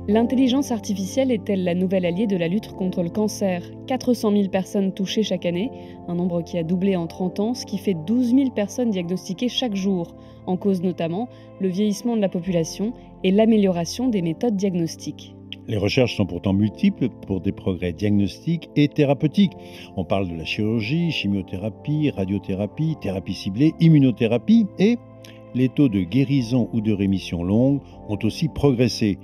L'intelligence artificielle est-elle la nouvelle alliée de la lutte contre le cancer? 400 000 personnes touchées chaque année, un nombre qui a doublé en 30 ans, ce qui fait 12 000 personnes diagnostiquées chaque jour. En cause notamment le vieillissement de la population et l'amélioration des méthodes diagnostiques. Les recherches sont pourtant multiples pour des progrès diagnostiques et thérapeutiques. On parle de la chirurgie, chimiothérapie, radiothérapie, thérapie ciblée, immunothérapie et les taux de guérison ou de rémission longue ont aussi progressé.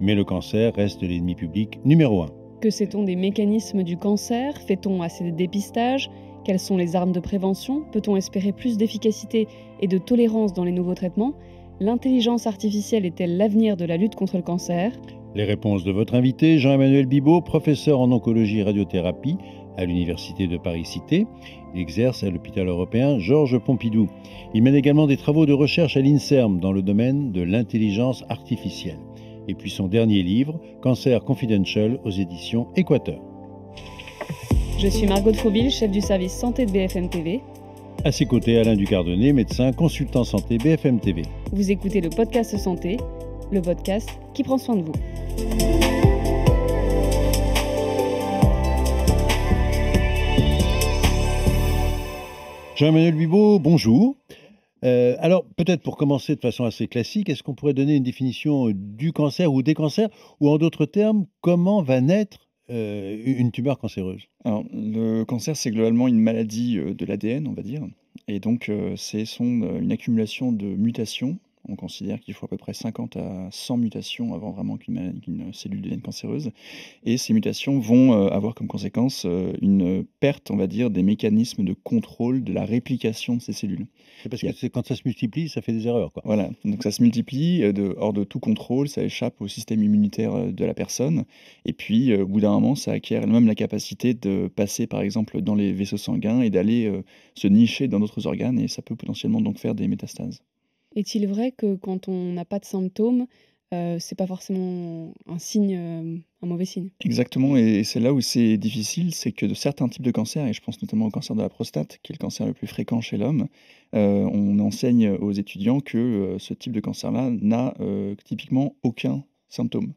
Mais le cancer reste l'ennemi public numéro un. Que sait-on des mécanismes du cancer? Fait-on assez de dépistage? Quelles sont les armes de prévention? Peut-on espérer plus d'efficacité et de tolérance dans les nouveaux traitements? L'intelligence artificielle est-elle l'avenir de la lutte contre le cancer? Les réponses de votre invité, Jean-Emmanuel Bibaud, professeur en oncologie et radiothérapie à l'Université de Paris-Cité. Il exerce à l'hôpital européen Georges Pompidou. Il mène également des travaux de recherche à l'INSERM dans le domaine de l'intelligence artificielle. Et puis son dernier livre, Cancer Confidential, aux éditions Équateur. Je suis Margot de Fauville, chef du service santé de BFM TV. À ses côtés, Alain Ducardonnet, médecin, consultant santé BFM TV. Vous écoutez le podcast Santé, le podcast qui prend soin de vous. Jean-Emmanuel Bibaud, bonjour. Alors, peut-être pour commencer de façon assez classique, est-ce qu'on pourrait donner une définition du cancer ou des cancers, ou en d'autres termes, comment va naître une tumeur cancéreuse? Alors, le cancer, c'est globalement une maladie, de l'ADN, on va dire, et donc une accumulation de mutations. On considère qu'il faut à peu près 50 à 100 mutations avant vraiment qu'une cellule devienne cancéreuse, et ces mutations vont, avoir comme conséquence, une perte, on va dire, des mécanismes de contrôle de la réplication de ces cellules. C'est parce Il y que a quand ça se multiplie, ça fait des erreurs, quoi. Voilà, donc ça se multiplie, hors de tout contrôle, ça échappe au système immunitaire, de la personne, et puis, au bout d'un moment, ça acquiert même la capacité de passer, par exemple, dans les vaisseaux sanguins et d'aller, se nicher dans d'autres organes, et ça peut potentiellement donc faire des métastases. Est-il vrai que quand on n'a pas de symptômes, c'est pas forcément un signe, un mauvais signe? Exactement, et c'est là où c'est difficile, c'est que de certains types de cancers, et je pense notamment au cancer de la prostate, qui est le cancer le plus fréquent chez l'homme, on enseigne aux étudiants que, ce type de cancer-là n'a, typiquement aucun symptôme,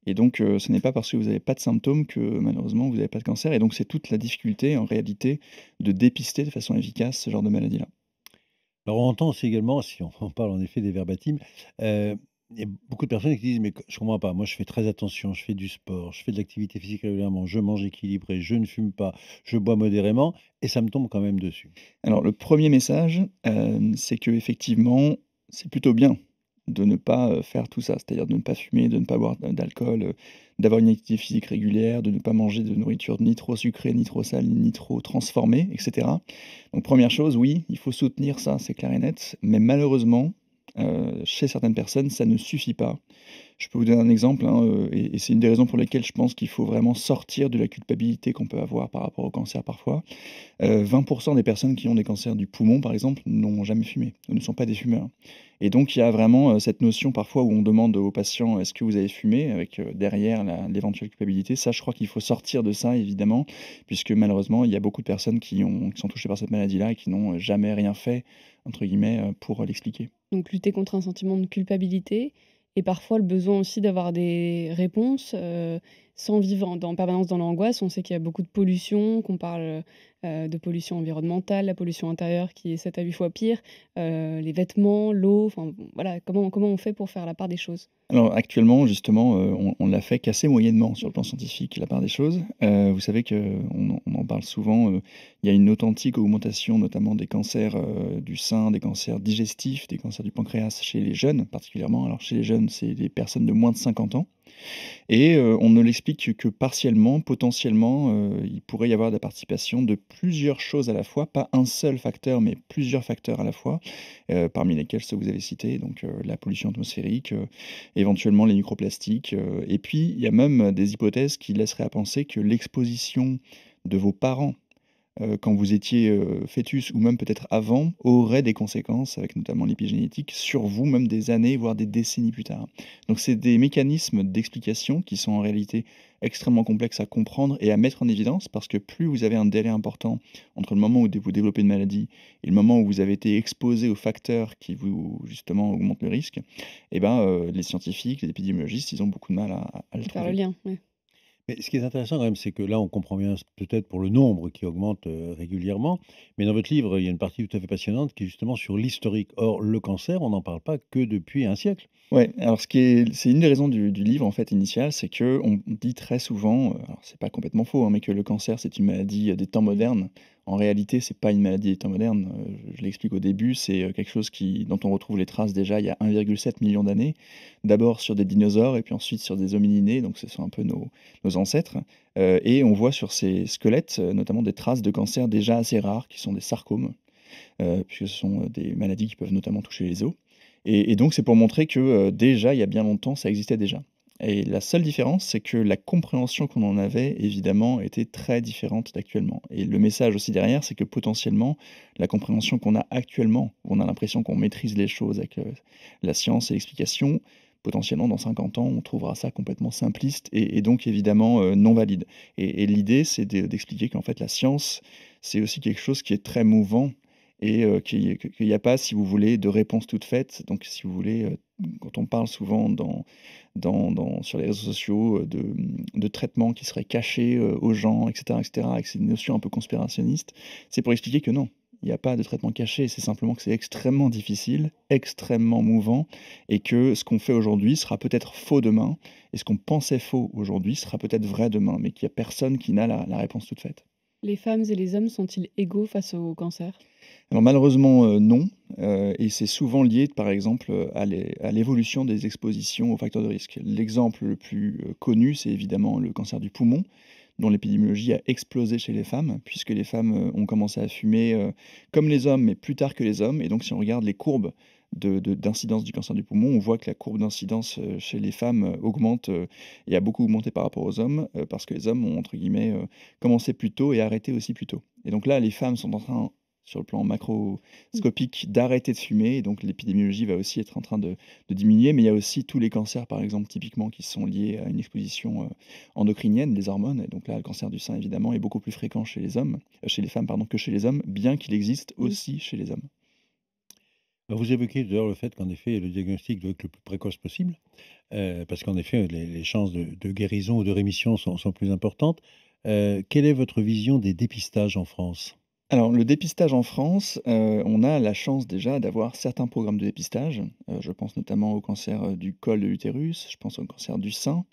et donc ce n'est pas parce que vous n'avez pas de symptômes que malheureusement vous n'avez pas de cancer, et donc c'est toute la difficulté en réalité de dépister de façon efficace ce genre de maladie-là. Alors, on entend aussi également, si on parle en effet des verbatim, il y a beaucoup de personnes qui disent: «Mais je comprends pas, moi je fais très attention, je fais du sport, je fais de l'activité physique régulièrement, je mange équilibré, je ne fume pas, je bois modérément et ça me tombe quand même dessus». Alors le premier message, c'est que effectivement, c'est plutôt bien de ne pas, faire tout ça. C'est-à-dire de ne pas fumer, de ne pas boire d'alcool, d'avoir une activité physique régulière, de ne pas manger de nourriture ni trop sucrée, ni trop salée, ni trop transformée, et cetera. Donc première chose, oui, il faut soutenir ça, c'est clair et net, mais malheureusement, chez certaines personnes, ça ne suffit pas. Je peux vous donner un exemple, hein, et c'est une des raisons pour lesquelles je pense qu'il faut vraiment sortir de la culpabilité qu'on peut avoir par rapport au cancer parfois. 20 des personnes qui ont des cancers du poumon, par exemple, n'ont jamais fumé, ne sont pas des fumeurs, et donc il y a vraiment, cette notion parfois où on demande aux patients: «Est-ce que vous avez fumé?» avec, derrière l'éventuelle culpabilité. Ça, je crois qu'il faut sortir de ça évidemment, puisque malheureusement, il y a beaucoup de personnes qui sont touchées par cette maladie-là et qui n'ont, «jamais rien fait» entre guillemets, pour l'expliquer. Donc lutter contre un sentiment de culpabilité et parfois le besoin aussi d'avoir des réponses, sans vivre en permanence dans l'angoisse. On sait qu'il y a beaucoup de pollution, qu'on parle, de pollution environnementale, la pollution intérieure qui est 7 à 8 fois pire, les vêtements, l'eau, enfin bon, voilà, comment on fait pour faire la part des choses? Alors actuellement, justement, on l'a fait qu'assez moyennement sur le plan scientifique, la part des choses. Vous savez qu'on en parle souvent, il y a une authentique augmentation notamment des cancers, du sein, des cancers digestifs, des cancers du pancréas chez les jeunes particulièrement. Alors chez les jeunes, c'est les personnes de moins de 50 ans, et on ne l'explique que partiellement. Potentiellement, il pourrait y avoir de la participation de plusieurs choses à la fois, pas un seul facteur, mais plusieurs facteurs à la fois, parmi lesquels ceux que vous avez cités, donc la pollution atmosphérique, éventuellement les microplastiques, et puis il y a même des hypothèses qui laisseraient à penser que l'exposition de vos parents quand vous étiez, fœtus ou même peut-être avant, aurait des conséquences, avec notamment l'épigénétique, sur vous, même des années, voire des décennies plus tard. Donc c'est des mécanismes d'explication qui sont en réalité extrêmement complexes à comprendre et à mettre en évidence, parce que plus vous avez un délai important entre le moment où vous développez une maladie et le moment où vous avez été exposé aux facteurs qui vous, justement, augmentent le risque, et ben, les scientifiques, les épidémiologistes, ils ont beaucoup de mal à le À faire le trouver. lien, ouais. Mais ce qui est intéressant quand même, c'est que là, on comprend bien peut-être pour le nombre qui augmente, régulièrement, mais dans votre livre, il y a une partie tout à fait passionnante qui est justement sur l'historique. Or, le cancer, on n'en parle pas que depuis un siècle. Ouais, alors c'est une des raisons du livre, en fait, initial, c'est qu'on dit très souvent, alors c'est pas complètement faux, hein, mais que le cancer, c'est une maladie, des temps Mmh. modernes. En réalité, c'est pas une maladie des temps modernes, je l'explique au début, c'est, quelque chose dont on retrouve les traces déjà il y a 1,7 million d'années. D'abord sur des dinosaures et puis ensuite sur des hominidés, donc ce sont un peu nos ancêtres, et on voit sur ces squelettes, notamment des traces de cancer déjà assez rares qui sont des sarcomes. Puisque ce sont, des maladies qui peuvent notamment toucher les os et donc c'est pour montrer que, déjà, il y a bien longtemps, ça existait déjà et la seule différence, c'est que la compréhension qu'on en avait, évidemment, était très différente d'actuellement et le message aussi derrière, c'est que potentiellement, la compréhension qu'on a actuellement, où on a l'impression qu'on maîtrise les choses avec, la science et l'explication, potentiellement dans 50 ans, on trouvera ça complètement simpliste et donc évidemment, non valide et l'idée, c'est d'expliquer qu'en fait, la science, c'est aussi quelque chose qui est très mouvant et qu'il y a pas, si vous voulez, de réponse toute faite. Donc si vous voulez, quand on parle souvent sur les réseaux sociaux, de traitements qui seraient cachés, aux gens et cetera, avec ces notions un peu conspirationnistes, c'est pour expliquer que non, il y a pas de traitement caché. C'est simplement que c'est extrêmement difficile, extrêmement mouvant et que ce qu'on fait aujourd'hui sera peut-être faux demain et ce qu'on pensait faux aujourd'hui sera peut-être vrai demain, mais qu'il y a personne qui n'a la réponse toute faite. Les femmes et les hommes sont-ils égaux face au cancer? Alors malheureusement, non, et c'est souvent lié, par exemple, à l'évolution des expositions aux facteurs de risque. L'exemple le plus, connu, c'est évidemment le cancer du poumon, dont l'épidémiologie a explosé chez les femmes, puisque les femmes, ont commencé à fumer, comme les hommes, mais plus tard que les hommes et donc si on regarde les courbes d'incidence du cancer du poumon, on voit que la courbe d'incidence, chez les femmes, augmente, et a beaucoup augmenté par rapport aux hommes, parce que les hommes ont, entre guillemets, «commencé plus tôt et arrêté aussi plus tôt» et donc là, les femmes sont en train, sur le plan Mmh. macroscopique, d'arrêter de fumer et donc l'épidémiologie va aussi être en train de diminuer, mais il y a aussi tous les cancers, par exemple, typiquement, qui sont liés à une exposition, endocrinienne, les hormones et donc là, le cancer du sein, évidemment, est beaucoup plus fréquent chez les femmes, pardon, que chez les hommes, bien qu'il existe Mmh. aussi chez les hommes. Alors, vous évoquiez d'ailleurs le fait qu'en effet, le diagnostic doit être le plus précoce possible, parce qu'en effet, les chances de guérison ou de rémission sont plus importantes. Quelle est votre vision des dépistages en France? Alors, le dépistage en France, on a la chance déjà d'avoir certains programmes de dépistage. Je pense notamment au cancer, du col de l'utérus, je pense au cancer du sein.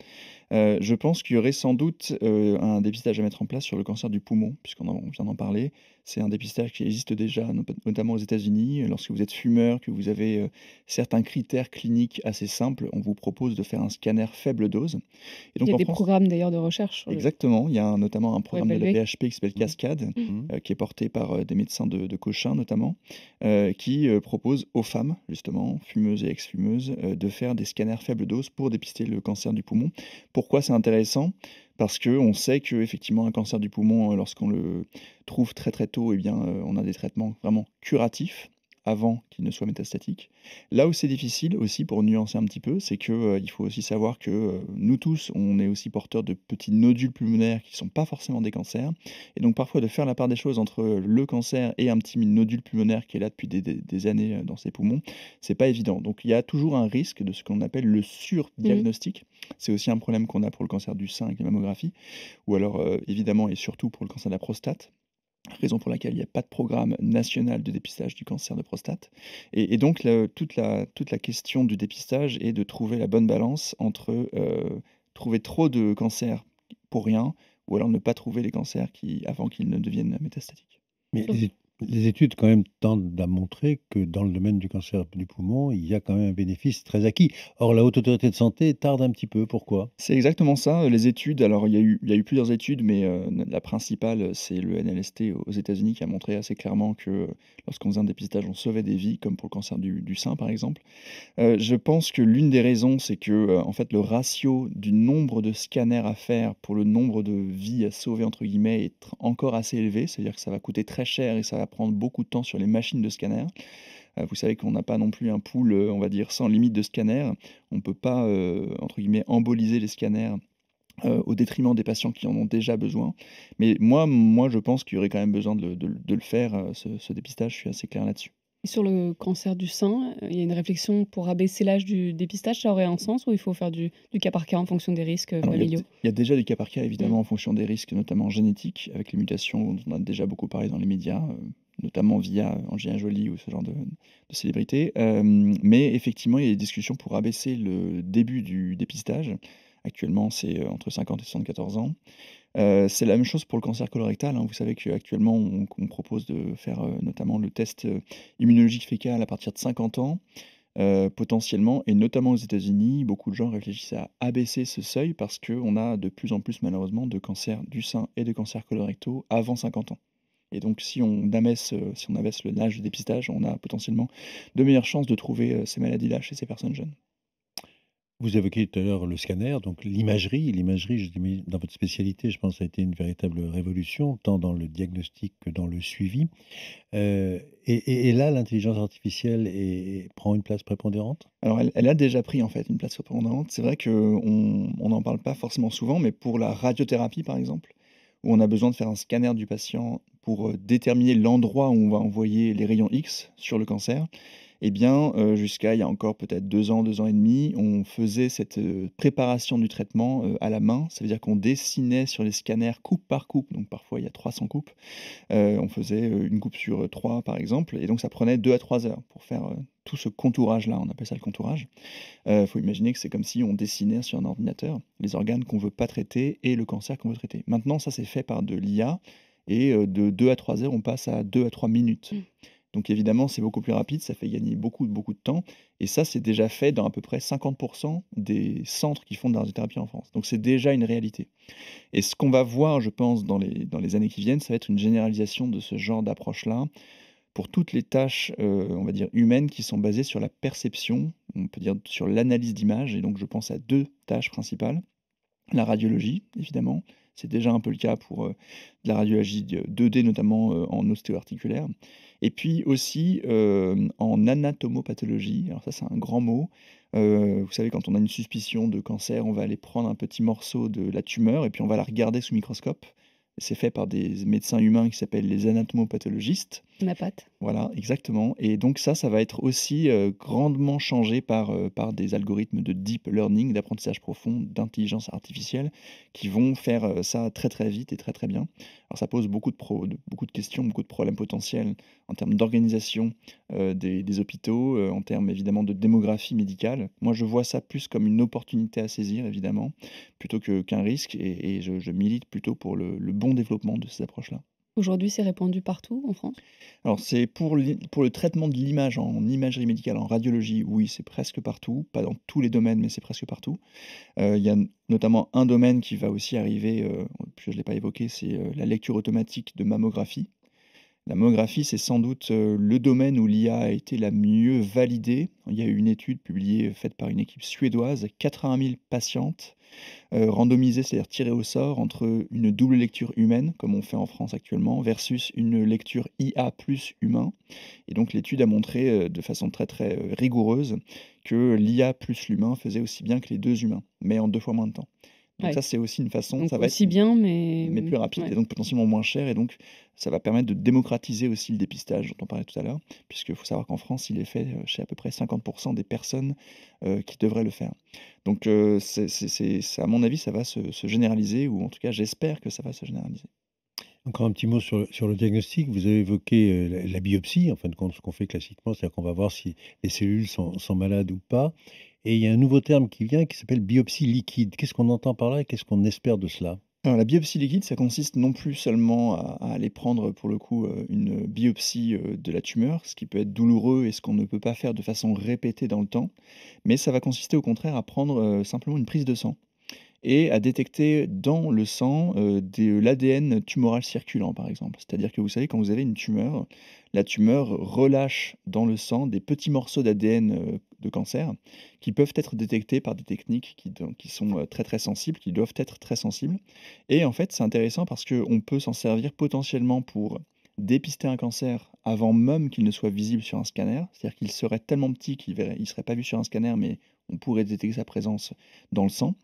Je pense qu'il y aurait sans doute, un dépistage à mettre en place sur le cancer du poumon, on vient d'en parler. C'est un dépistage qui existe déjà, notamment aux États-Unis. Lorsque vous êtes fumeur, que vous avez, certains critères cliniques assez simples, on vous propose de faire un scanner faible dose et Il y donc a en des France. programmes d'ailleurs de recherche sur le Exactement, il y a notamment un pour programme de la évaluer. PHP qui s'appelle Mmh. Cascade, Mmh. Mmh. qui est porté par, des médecins de Cochin notamment, qui, propose aux femmes justement, fumeuses et ex-fumeuses, de faire des scanners faible dose pour dépister le cancer du poumon. Pourquoi c'est intéressant? Parce qu'on sait qu'effectivement un cancer du poumon, lorsqu'on le trouve très, très tôt et bien, on a des traitements vraiment curatifs avant qu'il ne soit métastatique. Là où c'est difficile aussi pour nuancer un petit peu, c'est que, il faut aussi savoir que, nous tous, on est aussi porteurs de petits nodules pulmonaires qui sont pas forcément des cancers et donc parfois de faire la part des choses entre, le cancer et un petit nodule pulmonaire qui est là depuis des années, dans ses poumons, c'est pas évident. Donc il y a toujours un risque de ce qu'on appelle le Mmh. surdiagnostic. C'est aussi un problème qu'on a pour le cancer du sein avec les mammographies ou alors, évidemment et surtout pour le cancer de la prostate. Raison pour laquelle il n'y a pas de programme national de dépistage du cancer de prostate et donc toute la question du dépistage est de trouver la bonne balance entre, trouver trop de cancers pour rien ou alors ne pas trouver les cancers avant qu'ils ne deviennent métastatiques. Mais Sauf Les études quand même tendent à montrer que dans le domaine du cancer du poumon, il y a quand même un bénéfice très acquis. Or la Haute Autorité de Santé tarde un petit peu, pourquoi? C'est exactement ça, les études, alors il y a eu plusieurs études, mais la principale, c'est le NLST aux États-Unis qui a montré assez clairement que, lorsqu'on faisait un dépistage, on sauvait des vies, comme pour le cancer du sein, par exemple. Je pense que l'une des raisons, c'est que, en fait, le ratio du nombre de scanners à faire pour le nombre de «vies à sauver» entre guillemets est encore assez élevé. C'est-à-dire que ça va coûter très cher et ça va prendre beaucoup de temps sur les machines de scanner. Vous savez qu'on n'a pas non plus un pool, on va dire sans limite de scanners. On ne peut pas, entre guillemets «emboliser» les scanners, au détriment des patients qui en ont déjà besoin. Mais moi je pense qu'il y aurait quand même besoin de le faire, ce dépistage, je suis assez clair là-dessus. Et sur le cancer du sein, il y a une réflexion pour abaisser l'âge du dépistage, ça aurait un sens ou il faut faire du cas par cas en fonction des risques, Alors familiaux? il y a déjà des cas par cas Mmh. évidemment en fonction des risques, notamment génétiques, avec les mutations dont on a déjà beaucoup parlé dans les médias, notamment via Angelina Jolie ou ce genre de célébrités. Mais effectivement, il y a des discussions pour abaisser le début du dépistage. Actuellement, c'est, entre 50 et 74 ans. C'est la même chose pour le cancer colorectal, hein. Vous savez qu'actuellement, on propose de faire, notamment le test, immunologique fécal à partir de 50 ans, potentiellement et notamment aux États-Unis, beaucoup de gens réfléchissent à abaisser ce seuil parce qu'on a de plus en plus malheureusement de cancers du sein et de cancers colorectaux avant 50 ans. Et donc si on abaisse l'âge de dépistage, on a potentiellement de meilleures chances de trouver, ces maladies-là chez ces personnes jeunes. Vous évoquiez tout à l'heure le scanner, donc l'imagerie. L'imagerie, je dis, dans votre spécialité, je pense, ça a été une véritable révolution, tant dans le diagnostic que dans le suivi. Et là, l'intelligence artificielle prend une place prépondérante? Alors elle a déjà pris en fait une place prépondérante. C'est vrai qu'on n'en parle pas forcément souvent, mais pour la radiothérapie par exemple, où on a besoin de faire un scanner du patient pour, déterminer l'endroit où on va envoyer les rayons X sur le cancer. Eh bien, jusqu'à il y a encore peut-être 2 ans et demi, on faisait cette, préparation du traitement, à la main. Ça veut dire qu'on dessinait sur les scanners coupe par coupe, donc parfois il y a 300 coupes. On faisait, une coupe sur, 3 par exemple et donc ça prenait 2 à 3 heures pour faire, tout ce contourage-là, on appelle ça le contourage. Faut imaginer que c'est comme si on dessinait sur un ordinateur les organes qu'on veut pas traiter et le cancer qu'on veut traiter. Maintenant ça c'est fait par de l'IA et de 2 à 3 heures, on passe à 2 à 3 minutes. Mmh. Donc évidemment, c'est beaucoup plus rapide, ça fait gagner beaucoup, beaucoup de temps et ça, c'est déjà fait dans à peu près 50 des centres qui font de la radiothérapie en France. Donc c'est déjà une réalité et ce qu'on va voir, je pense, dans les années qui viennent, ça va être une généralisation de ce genre d'approche-là pour toutes les tâches, on va dire humaines qui sont basées sur la perception, on peut dire sur l'analyse d'images et donc je pense à 2 tâches principales. La radiologie, évidemment, c'est déjà un peu le cas pour, de la radiologie 2D notamment, en ostéo-articulaire et puis aussi, en anatomopathologie. Alors ça, c'est un grand mot. Vous savez, quand on a une suspicion de cancer, on va aller prendre un petit morceau de la tumeur et puis on va la regarder sous microscope. C'est fait par des médecins humains qui s'appellent les anatomopathologistes. Napat. Voilà, exactement et donc ça va être aussi, grandement changé par des algorithmes de deep learning, d'apprentissage profond, d'intelligence artificielle qui vont faire, ça très, très vite et très, très bien. Alors ça pose beaucoup de questions, beaucoup de problèmes potentiels en termes d'organisation, des hôpitaux, en termes évidemment de démographie médicale. Moi, je vois ça plus comme une opportunité à saisir évidemment, plutôt qu'un risque et je milite plutôt pour le bon développement de ces approches-là. Aujourd'hui, c'est répandu partout en France? Alors c'est pour le traitement de l'image en imagerie médicale, en radiologie, oui, c'est presque partout, pas dans tous les domaines, mais c'est presque partout. Il y a notamment un domaine qui va aussi arriver, je ne l'ai pas évoqué, c'est, la lecture automatique de mammographie. La mammographie, c'est sans doute, le domaine où l'IA a été la mieux validée. Il y a eu une étude publiée, faite par une équipe suédoise, 80 000 patientes randomisées, c'est-à-dire tirées au sort entre une double lecture humaine, comme on fait en France actuellement, versus une lecture IA plus humain et donc l'étude a montré, de façon très, très, rigoureuse que l'IA plus l'humain faisait aussi bien que les 2 humains, mais en 2 fois moins de temps. Donc Ouais, ça, c'est aussi une façon donc ça va être aussi bien mais mais plus rapide ouais. et donc potentiellement moins cher et donc ça va permettre de démocratiser aussi le dépistage dont on parlait tout à l'heure, puisqu'il faut savoir qu'en France, il est fait, chez à peu près 50 des personnes, qui devraient le faire. Donc c'est à mon avis, ça va se généraliser ou en tout cas, j'espère que ça va se généraliser. Encore un petit mot sur le diagnostic. Vous avez évoqué, la biopsie, en fin de compte, ce qu'on fait classiquement, c'est-à-dire qu'on va voir si les cellules sont malades ou pas et il y a un nouveau terme qui vient qui s'appelle biopsie liquide. Qu'est-ce qu'on entend par là et qu'est-ce qu'on espère de cela? Alors la biopsie liquide, ça consiste non plus seulement à aller prendre pour le coup, une biopsie, de la tumeur, ce qui peut être douloureux et ce qu'on ne peut pas faire de façon répétée dans le temps, mais ça va consister au contraire à prendre, simplement une prise de sang et à détecter dans le sang, de l'ADN tumoral circulant, par exemple. C'est-à-dire que vous savez, quand vous avez une tumeur, la tumeur relâche dans le sang des petits morceaux d'ADN, de cancer qui peuvent être détectés par des techniques qui sont, très, très sensibles, qui doivent être très sensibles et en fait, c'est intéressant parce qu'on peut s'en servir potentiellement pour dépister un cancer avant même qu'il ne soit visible sur un scanner. C'est-à-dire qu'il serait tellement petit il serait pas vu sur un scanner, mais on pourrait détecter sa présence dans le sang.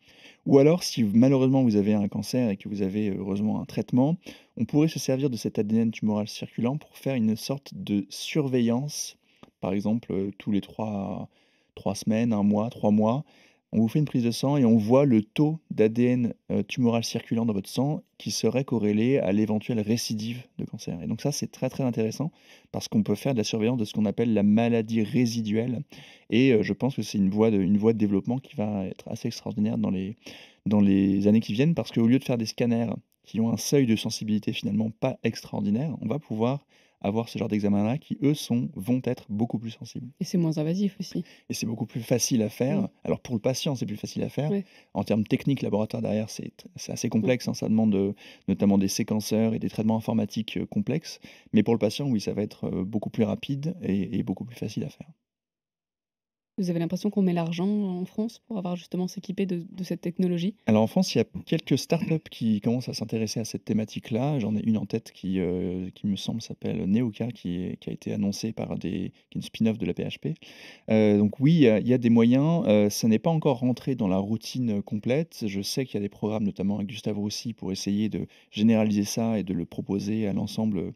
Ou alors, si malheureusement vous avez un cancer et que vous avez heureusement un traitement, on pourrait se servir de cet ADN tumoral circulant pour faire une sorte de surveillance. Par exemple, tous les 3 semaines, 1 mois, 3 mois, on vous fait une prise de sang et on voit le taux d'ADN, tumoral circulant dans votre sang qui serait corrélé à l'éventuelle récidive de cancer et donc ça, c'est très, très intéressant parce qu'on peut faire de la surveillance de ce qu'on appelle la maladie résiduelle et je pense que c'est une voie de développement qui va être assez extraordinaire dans les années qui viennent parce qu'au lieu de faire des scanners qui ont un seuil de sensibilité finalement pas extraordinaire, on va pouvoir avoir ce genre d'examens-là qui, eux, vont être beaucoup plus sensibles. Et c'est moins invasif aussi. Et c'est beaucoup plus facile à Mmh. faire. Alors pour le patient, c'est plus facile à faire. Ouais. En termes techniques, laboratoire derrière, c'est assez Mmh. complexe, hein, ça demande, notamment des séquenceurs et des traitements informatiques, complexes. Mais pour le patient, oui, ça va être, beaucoup plus rapide et beaucoup plus facile à faire. Vous avez l'impression qu'on met l'argent en France pour avoir justement s'équiper de cette technologie? Alors en France, il y a quelques startups qui commencent à s'intéresser à cette thématique-là. J'en ai une en tête qui me semble s'appelle Neoka, qui a été annoncée qui est une spin-off de la PHP. Donc oui, il y a des moyens, ça n'est pas encore rentré dans la routine, complète. Je sais qu'il y a des programmes, notamment avec Gustave Roussy, pour essayer de généraliser ça et de le proposer à l'ensemble,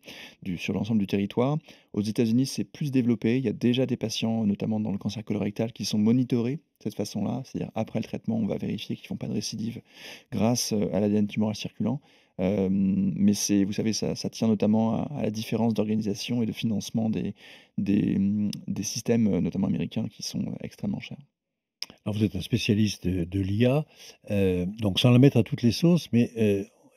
sur l'ensemble du territoire. Aux États-Unis, c'est plus développé. Il y a déjà des patients, notamment dans le cancer colorectal, qui sont monitorés de cette façon-là. C'est-à-dire après le traitement, on va vérifier qu'ils font pas de récidive grâce, à l'ADN tumoral circulant. Mais vous savez, ça tient notamment à la différence d'organisation et de financement des systèmes, notamment américains qui sont, extrêmement chers. Alors vous êtes un spécialiste de l'IA, donc sans la mettre à toutes les sauces, mais,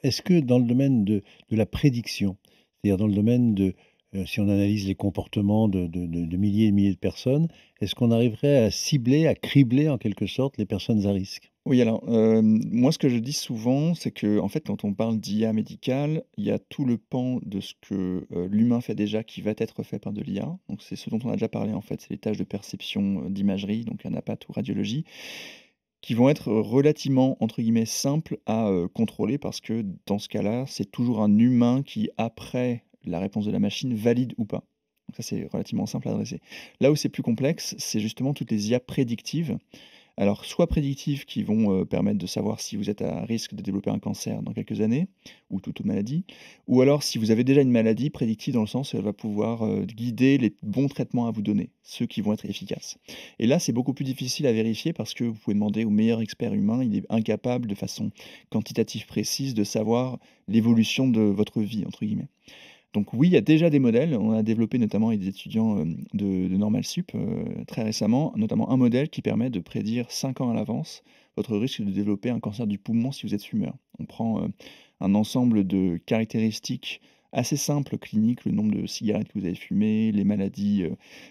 est-ce que dans le domaine de la prédiction, c'est-à-dire dans le domaine de, si on analyse les comportements de milliers et milliers de personnes, est-ce qu'on arriverait à cibler, à cribler en quelque sorte les personnes à risque? Oui, alors, moi, ce que je dis souvent, c'est que en fait, quand on parle d'IA médicale, il y a tout le pan de ce que, l'humain fait déjà qui va être fait par de l'IA. Donc c'est ce dont on a déjà parlé, en fait, c'est les tâches de perception, d'imagerie, donc anapath ou radiologie, qui vont être relativement, entre guillemets, «simples» à, contrôler parce que dans ce cas-là, c'est toujours un humain qui, après la réponse de la machine, valide ou pas. Donc ça, c'est relativement simple à adresser. Là où c'est plus complexe, c'est justement toutes les IA prédictives alors, soit prédictifs qui vont, permettre de savoir si vous êtes à risque de développer un cancer dans quelques années ou toute autre maladie, ou alors si vous avez déjà une maladie, prédictive dans le sens où elle va pouvoir, guider les bons traitements à vous donner, ceux qui vont être efficaces. Et là, c'est beaucoup plus difficile à vérifier parce que vous pouvez demander au meilleur expert humain, il est incapable de façon quantitative précise de savoir «l'évolution de votre vie» entre guillemets. Donc oui, il y a déjà des modèles. On a développé notamment avec des étudiants, de Normal Sup, très récemment, notamment un modèle qui permet de prédire 5 ans à l'avance votre risque de développer un cancer du poumon si vous êtes fumeur. On prend, un ensemble de caractéristiques assez simples cliniques, le nombre de cigarettes que vous avez fumées, les maladies,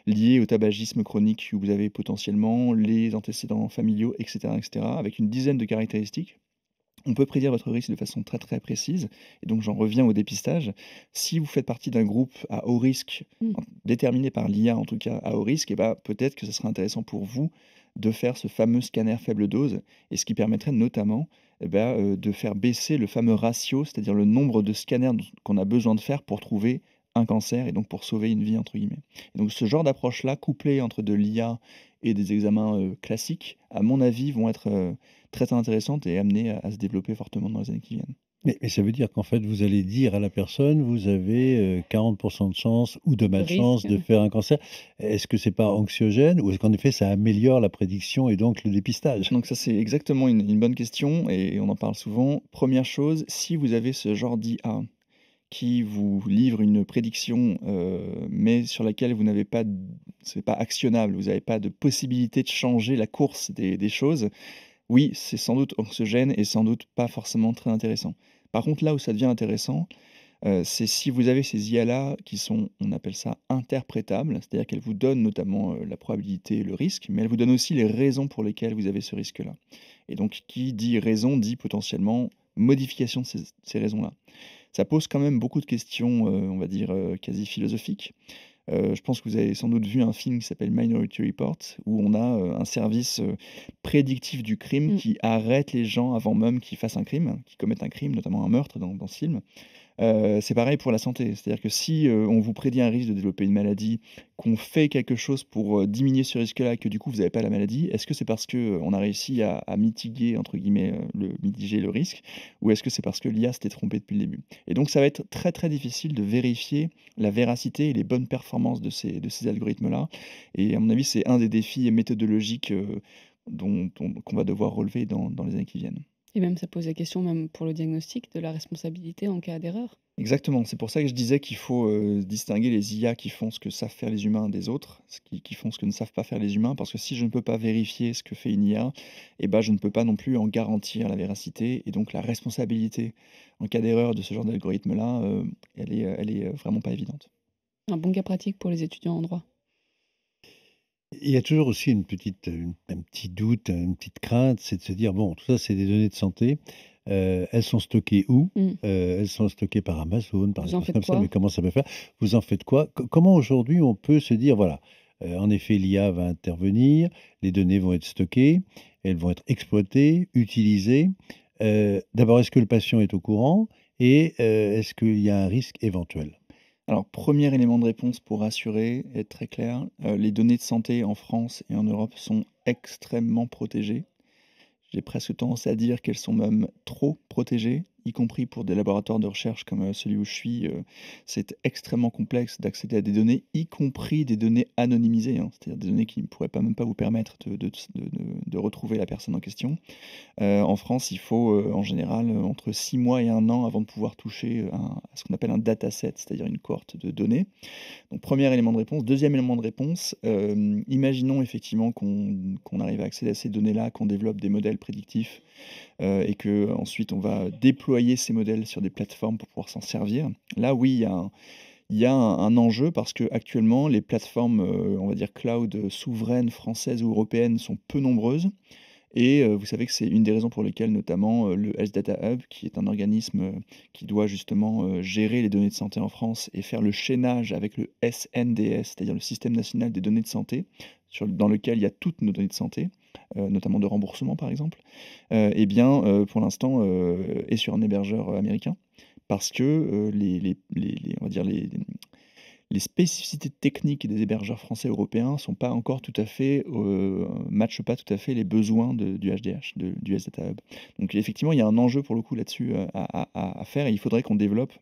liées au tabagisme chronique que vous avez potentiellement, les antécédents familiaux et cetera, avec une dizaine de caractéristiques. On peut prédire votre risque de façon très, très précise et donc j'en reviens au dépistage. Si vous faites partie d'un groupe à haut risque, Mmh. déterminé par l'IA en tout cas à haut risque et bah, peut-être que ce serait intéressant pour vous de faire ce fameux scanner faible dose et ce qui permettrait notamment, de faire baisser le fameux ratio, c'est-à-dire le nombre de scanners dont qu'on a besoin de faire pour trouver un cancer et donc pour «sauver une vie» entre guillemets. Et donc ce genre d'approche-là, couplée entre de l'IA et des examens, classiques, à mon avis, vont être, très intéressantes et amenées à se développer fortement dans les années qui viennent. Mais ça veut dire qu'en fait, vous allez dire à la personne: «Vous avez, 40 de chance ou de De malchance risque, de faire un cancer». Est-ce que c'est pas anxiogène ou est-ce qu'en effet ça améliore la prédiction et donc le dépistage? Donc ça, c'est exactement une bonne question et on en parle souvent. Première chose, si vous avez ce genre d'IA qui vous livre une prédiction, mais sur laquelle vous n'avez pas d c'est pas actionnable, vous n'avez pas de possibilité de changer la course des choses, Oui, c'est sans doute anxiogène et sans doute pas forcément très intéressant. Par contre, là où ça devient intéressant, c'est si vous avez ces IA-là qui sont, on appelle ça interprétables, c'est-à-dire qu'elles vous donnent notamment, la probabilité et le risque, mais elles vous donnent aussi les raisons pour lesquelles vous avez ce risque-là. Et donc qui dit raison dit potentiellement modification de ces raisons-là. Ça pose quand même beaucoup de questions, on va dire, quasi philosophiques. Je pense que vous avez sans doute vu un film qui s'appelle Minority Report, où on a, un service, prédictif du crime Mmh. qui arrête les gens avant même qu'ils fassent un crime, qu'ils commettent un crime, notamment un meurtre dans ce film. C'est pareil pour la santé. C'est-à-dire que si, on vous prédit un risque de développer une maladie, qu'on fait quelque chose pour, diminuer ce risque-là et que du coup vous n'avez pas la maladie, est-ce que c'est parce que, on a réussi à «mitiger» entre guillemets, mitiger le risque? Ou est-ce que c'est parce que l'IA s'était trompée depuis le début? Et donc ça va être très, très difficile de vérifier la véracité et les bonnes performances de ces algorithmes-là et à mon avis, c'est un des défis méthodologiques, qu'on va devoir relever dans les années qui viennent. Et même ça pose la question même pour le diagnostic de la responsabilité en cas d'erreur. Exactement, c'est pour ça que je disais qu'il faut, distinguer les IA qui font ce que savent faire les humains des autres, ce qui font ce que ne savent pas faire les humains. Parce que si je ne peux pas vérifier ce que fait une IA, et ben je ne peux pas non plus en garantir la véracité et donc la responsabilité en cas d'erreur de ce genre d'algorithme-là, elle est, vraiment pas évidente. Un bon cas pratique pour les étudiants en droit. Il y a toujours aussi un petit doute, une petite crainte, c'est de se dire: «Bon, tout ça, c'est des données de santé, elles sont stockées où?» Mmh. Elles sont stockées par Amazon, par des Vous en choses faites comme ça, mais quoi? comment ça peut faire? Vous en faites quoi? Comment aujourd'hui on peut se dire: «Voilà, en effet, l'IA va intervenir, les données vont être stockées, elles vont être exploitées, utilisées». D'abord, est-ce que le patient est au courant? Et est-ce qu'il y a un risque éventuel? Alors, premier élément de réponse pour rassurer, être très clair, les données de santé en France et en Europe sont extrêmement protégées. J'ai presque tendance à dire qu'elles sont même trop protégées, y compris pour des laboratoires de recherche comme, celui où je suis, c'est extrêmement complexe d'accéder à des données, y compris des données anonymisées, hein. C'est-à-dire des données qui ne pourraient pas même pas vous permettre de retrouver la personne en question. En France, il faut, en général, entre 6 mois et 1 an avant de pouvoir toucher, à ce qu'on appelle un dataset, c'est-à-dire une cohorte de données. Donc premier élément de réponse. Deuxième élément de réponse, imaginons effectivement qu'on arrive à accéder à ces données-là, qu'on développe des modèles prédictifs, et qu'ensuite on va déployer ces modèles sur des plateformes pour pouvoir s'en servir. Là, oui, il y a un enjeu parce qu'actuellement les plateformes, on va dire cloud, souveraines françaises ou européennes sont peu nombreuses et vous savez que c'est une des raisons pour lesquelles notamment, le Health Data Hub, qui est un organisme, qui doit justement, gérer les données de santé en France et faire le chaînage avec le SNDS, c'est-à-dire le Système national des données de santé, dans lequel il y a toutes nos données de santé, notamment de remboursement par exemple, et bien, pour l'instant, est sur un hébergeur, américain. Parce que, on va dire les spécificités techniques des hébergeurs français et européens sont pas encore tout à fait, matchent pas tout à fait les besoins du HDH, du Health Data Hub. Donc effectivement, il y a un enjeu pour le coup là-dessus, à faire et il faudrait qu'on développe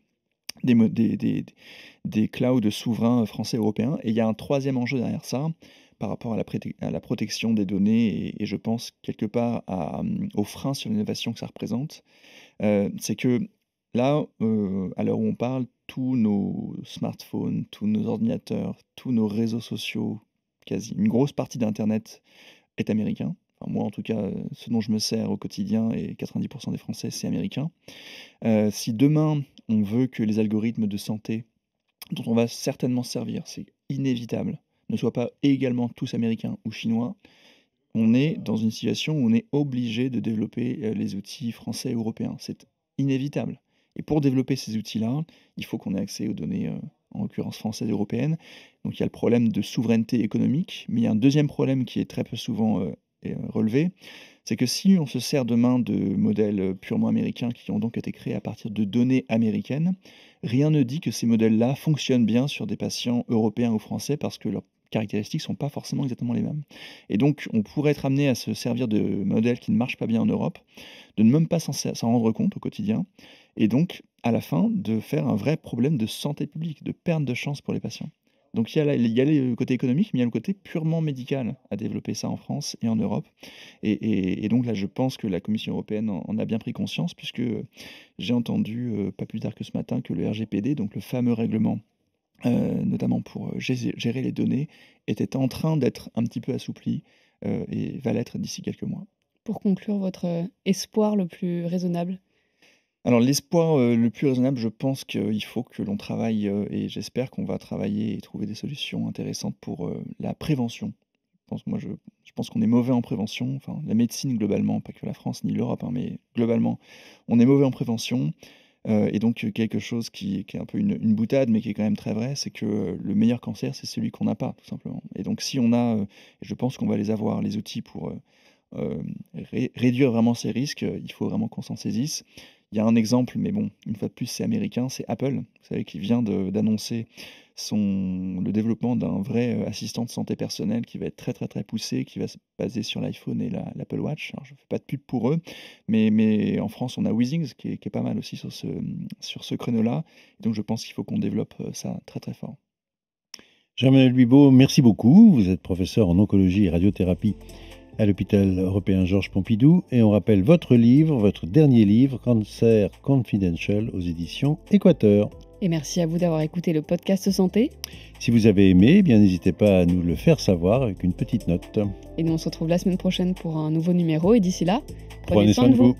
des mo des clouds souverains, français et européens et il y a un troisième enjeu derrière ça, par rapport à la protection des données et je pense quelque part aux freins sur l'innovation que ça représente. C'est que là, à l'heure où on parle, tous nos smartphones, tous nos ordinateurs, tous nos réseaux sociaux, quasi une grosse partie d'internet est américain. Enfin moi en tout cas, ce dont je me sers au quotidien et 90 des Français, c'est américain. Si demain, on veut que les algorithmes de santé dont on va certainement se servir, c'est inévitable, ne soient pas également tous américains ou chinois, on est dans une situation où on est obligé de développer, les outils français et européens. C'est inévitable et pour développer ces outils-là, il faut qu'on ait accès aux données, en l'occurrence françaises et européennes. Donc il y a le problème de souveraineté économique, mais il y a un deuxième problème qui est très peu souvent, relevé, c'est que si on se sert demain de modèles, purement américains qui ont donc été créés à partir de données américaines, rien ne dit que ces modèles-là fonctionnent bien sur des patients européens ou français parce que leurs caractéristiques sont pas forcément exactement les mêmes. Et donc, on pourrait être amené à se servir de modèles qui ne marchent pas bien en Europe, de ne même pas s'en rendre compte au quotidien, et donc, à la fin, de faire un vrai problème de santé publique, de perte de chance pour les patients. Donc il y a le côté économique, mais il y a le côté purement médical à développer ça en France et en Europe. Et donc là, je pense que la Commission européenne en a bien pris conscience, puisque j'ai entendu, pas plus tard que ce matin, que le RGPD, donc le fameux règlement, notamment pour, gérer les données, était en train d'être un petit peu assoupli, et va l'être d'ici quelques mois. Pour conclure, votre espoir le plus raisonnable? Alors l'espoir, le plus raisonnable, je pense qu'il faut que l'on travaille, et j'espère qu'on va travailler et trouver des solutions intéressantes pour, la prévention. Je pense qu'on est mauvais en prévention, enfin la médecine globalement, pas que la France ni l'Europe, hein, mais globalement, on est mauvais en prévention. Et donc quelque chose qui est un peu une boutade, mais qui est quand même très vrai, c'est que, le meilleur cancer, c'est celui qu'on n'a pas, tout simplement. Et donc si on a, et je pense qu'on va les avoir, les outils pour, réduire vraiment ces risques, il faut vraiment qu'on s'en saisisse. Il y a un exemple, mais bon, une fois de plus, c'est américain, c'est Apple, vous savez, qui vient d'annoncer le développement d'un vrai, assistant de santé personnel qui va être très, très, très poussé, qui va se baser sur l'iPhone et l'Apple Watch. Alors je ne fais pas de pub pour eux, mais en France, on a Weezings qui est pas mal aussi sur ce créneau-là. Donc je pense qu'il faut qu'on développe, ça très, très fort. Jean-Emmanuel Bibaud, merci beaucoup. Vous êtes professeur en oncologie et radiothérapie à l'hôpital européen Georges Pompidou. Et on rappelle votre livre, votre dernier livre, Cancer Confidential, aux éditions Équateur. Et merci à vous d'avoir écouté le podcast santé. Si vous avez aimé, eh bien n'hésitez pas à nous le faire savoir avec une petite note. Et nous on se retrouve la semaine prochaine pour un nouveau numéro. Et d'ici là, Prenez soin de vous.